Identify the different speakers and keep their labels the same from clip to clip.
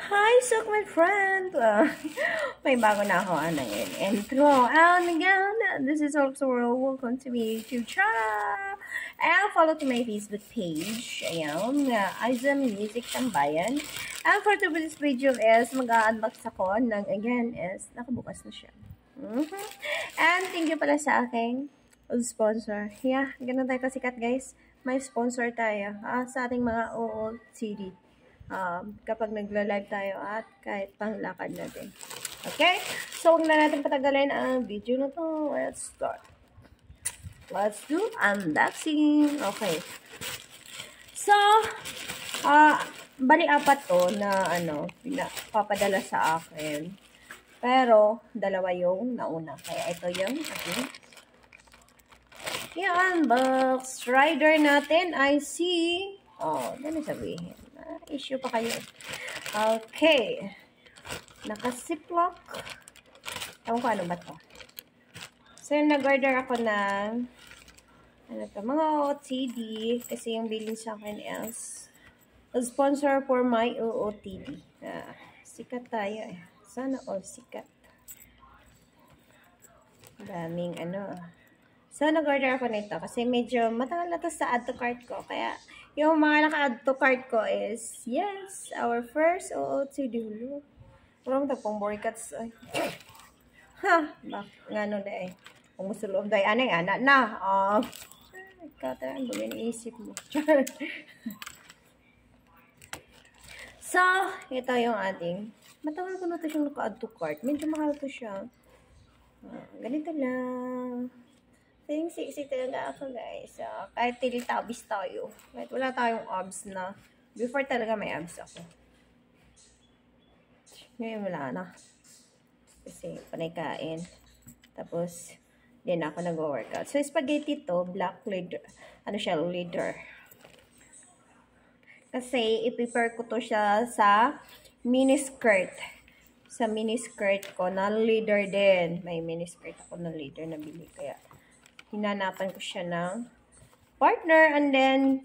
Speaker 1: Hi, Sok, my friend! May bago na ako ngayon. Intro. And again, this is also welcome to my YouTube channel. And follow to my Facebook page. Ayan, Aizam Music Tambayan. And for today's video is mag-unbox ako ng, again, is nakabukas na siya. And thank you pala sa aking sponsor. Yeah, ganun tayo kasikat, guys. May sponsor tayo sa ating mga OOTD. Kapag nagla-live tayo at kahit panglakad natin. Okay? So, huwag na natin patagalin ang video na to. Let's start. Let's do unboxing. Okay. So, bali apat to na papadala sa akin. Pero, dalawa yung nauna. Kaya ito yung ating i-unbox. Rider natin ay si... dami sabihin. Issue pa kayo. Okay. Naka-ziplock. Ewan ko ano ba to. So, nag-order ako ng mga OOTD kasi yung billing sa akin is a sponsor for my OOTD. Sikat tayo eh. Sana all sikat. Daming So, nag-order ako nito kasi medyo matagal na to sa add to cart ko. Kaya, yung mga naka-add to cart ko is, yes, our first OOTD. Parang tapong borikats. Ha! Bakit nga no da eh. Kung gusto loob da anay, anak na. Kataan mo, yan iisip mo. So, ito yung ating. Matagal ko na ito siyang naka-add to cart. Medyo mahal to siya. Ganito lang. Sexy talaga ako, guys. Kahit tilitabis tayo. Kahit wala tayong abs na. Before talaga may abs ako. Ngayon wala na. Kasi panay kain. Tapos, din ako nag-workout. So, spaghetti to, black leather. Leather. Kasi, i-prepare ko to siya sa mini skirt. Sa mini skirt ko na leather din. May mini skirt ako na leather na bili. Kaya, hinanapan ko siya ng partner and then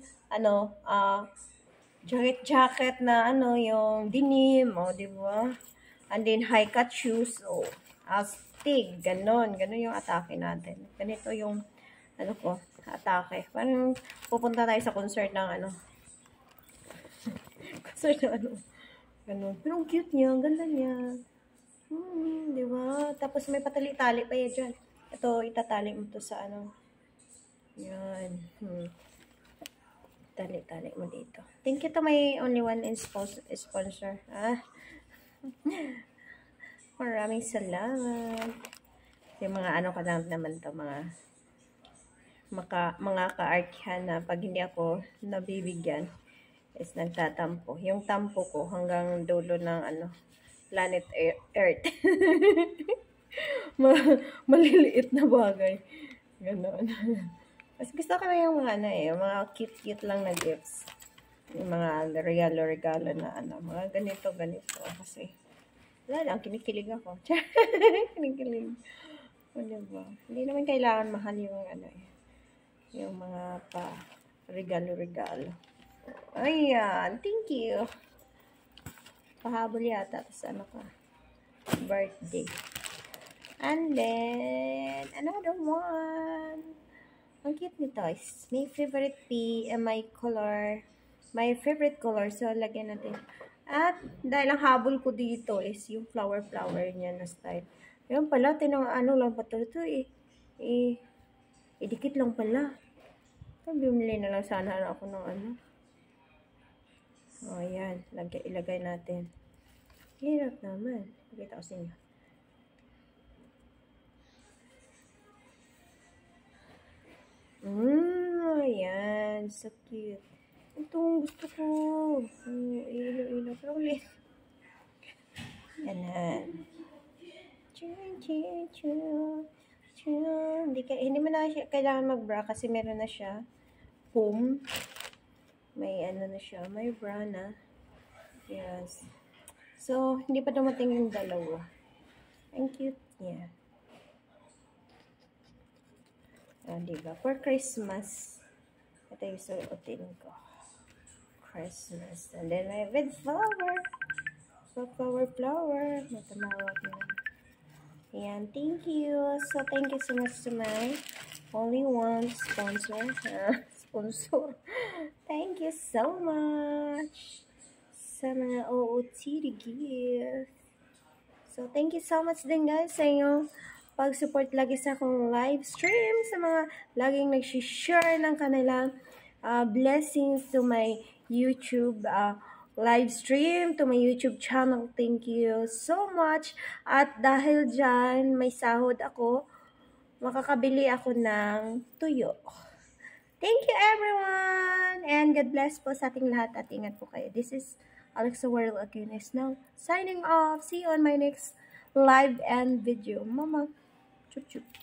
Speaker 1: jacket na yung denim, di ba? And then high cut shoes, astig, ganon yung atake natin. Ganito yung atake. Parang pupunta tayo sa concert ng concert ng ganon. Pero cute niya, ganda niya. Di ba? Tapos may patali-tali pa yan dyan. Ito, itatali mo to sa Yan. Tali-tali mo dito. Thank you to my only one sponsor. Maraming salamat. Yung mga ka lang naman to, mga ka-artyan na pag hindi ako nabibigyan is nagtatampo. Yung tampo ko hanggang dulo ng planet Earth. Maliliit na bagay. Ganon. Mas gusto ko na yung mga cute lang na gifts. Yung mga regalo na mga ganito. Kasi, wala lang, kinikilig ako. Kinikilig. O, diba? Hindi naman kailangan mahal yung yung mga regalo. Ayan, thank you. Pahabol yata. Tapos birthday. And then, another one. Ang cute nito is my favorite my favorite color. So, lagyan natin. At, dahil ang habol ko dito is yung flower niya na style. Yan pala, lang pa ito eh. Idikit lang pala. Bumili na lang sana ako ng yan. Ilagay natin. Hirap naman. Pakita ko sa inyo. Ayan. So cute. Itong gusto ko. Ilaw. Pero ulit. Yanan. Hindi mo na siya kailangan mag-bra kasi meron na siya. Foam. May na siya. May bra na. Yes. So, hindi pa dumating yung dalawa. Ang cute niya. Diba? For Christmas, ito yung suotin ko. Christmas. And then, may red flower. Flower. Matamawag na. Ayan, thank you. So, thank you so much to my only one sponsor. Sponsor. Thank you so much sa mga OOTD gift. So, thank you so much din guys sa inyong pag-support lagi sa akong live stream, sa mga laging nag-share ng kanilang blessings to my YouTube live stream, to my YouTube channel. Thank you so much. At dahil dyan, may sahod ako, makakabili ako ng tuyo. Thank you everyone! And God bless po sa ating lahat at ingat po kayo. This is Alexa World Aguines now signing off. See you on my next live and video. Mama, chup chup.